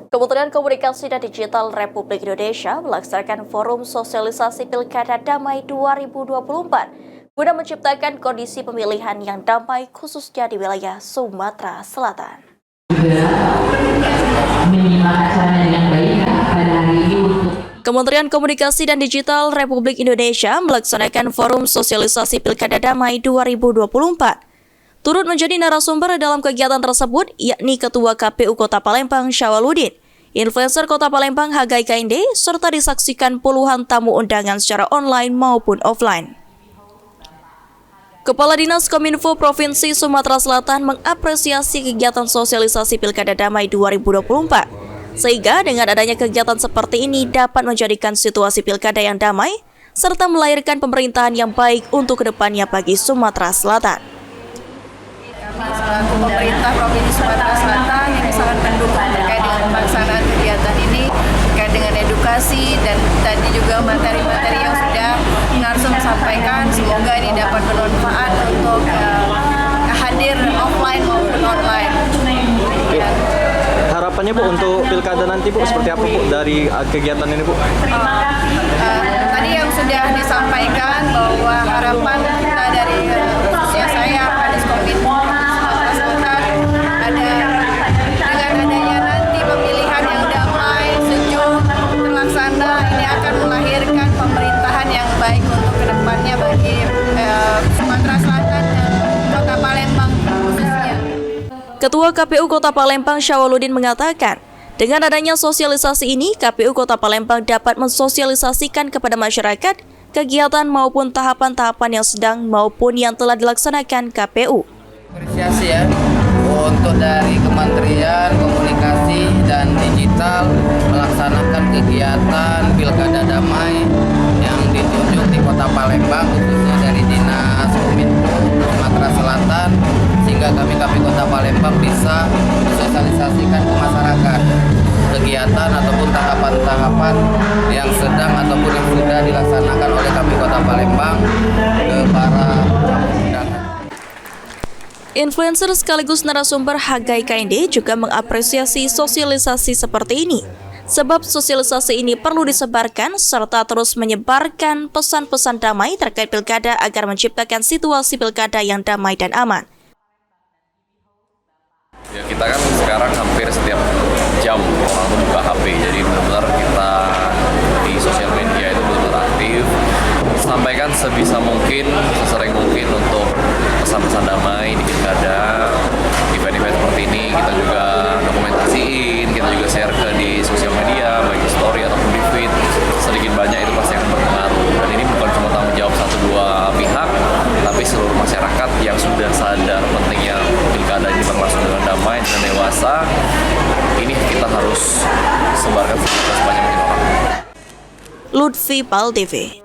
Kementerian Komunikasi dan Digital Republik Indonesia melaksanakan forum sosialisasi Pilkada Damai 2024 guna menciptakan kondisi pemilihan yang damai khususnya di wilayah Sumatera Selatan. Kementerian Komunikasi dan Digital Republik Indonesia melaksanakan forum sosialisasi Pilkada Damai 2024. Turut menjadi narasumber dalam kegiatan tersebut yakni Ketua KPU Kota Palembang Syawaludin, influencer Kota Palembang Hagai Kainde, serta disaksikan puluhan tamu undangan secara online maupun offline. Kepala Dinas Kominfo Provinsi Sumatera Selatan mengapresiasi kegiatan sosialisasi Pilkada Damai 2024, sehingga dengan adanya kegiatan seperti ini dapat menjadikan situasi pilkada yang damai, serta melahirkan pemerintahan yang baik untuk kedepannya bagi Sumatera Selatan. Selaku pemerintah Provinsi Sumatera Selatan yang sangat mendukung terkait dengan pelaksanaan kegiatan ini, terkait dengan edukasi dan tadi juga materi-materi yang sudah Narsum sampaikan. Semoga ini dapat bermanfaat untuk hadir offline maupun online. Harapannya Bu untuk pilkada nanti Bu seperti apa Bu dari kegiatan ini Bu? Tadi yang sudah disampaikan bahwa harapan kita dari khususnya saya Kadis Kominfo Sumatera Selatan dengan adanya nanti pemilihan yang damai, sejuk, terlaksana, ini akan melahirkan pemerintahan yang baik untuk kedepannya bagi Sumatera Selatan dan Kota Palembang khususnya. Ketua KPU Kota Palembang Syawaludin mengatakan, dengan adanya sosialisasi ini, KPU Kota Palembang dapat mensosialisasikan kepada masyarakat kegiatan maupun tahapan-tahapan yang sedang maupun yang telah dilaksanakan KPU. Apresiasi ya untuk dari Kementerian Komunikasi dan Digital melaksanakan kegiatan Pilkada Damai yang ditunjuk di Kota Palembang, khususnya dari Dinas Kominfo Sumatera Selatan, sehingga kami KPU Kota Palembang bisa mensosialisasikan ke masyarakat kegiatan ataupun tahapan-tahapan yang sedang ataupun yang sudah dilaksanakan oleh KPU Kota Palembang ke para undangan. Influencer sekaligus narasumber Hagai Kainde juga mengapresiasi sosialisasi seperti ini, sebab sosialisasi ini perlu disebarkan serta terus menyebarkan pesan-pesan damai terkait pilkada agar menciptakan situasi pilkada yang damai dan aman. Ya, kita kan sekarang hampir setiap jam orang buka HP, jadi benar-benar kita di sosial media itu benar-benar aktif, sampaikan sebisa mungkin, sesering mungkin untuk pesan-pesan damai di pilkada. Event-event seperti ini kita juga dokumentasiin, kita juga share ke di sosial media, baik di story ataupun di feed. Sedikit banyak itu pasti akan berpengaruh, dan ini bukan cuma tanggung jawab satu dua pihak, tapi seluruh masyarakat yang sudah sadar pentingnya pilkada ini berlangsung dengan damai dan dewasa. Ini kita harus sebarkan sebanyak-banyaknya orang. Lutfi Pal TV.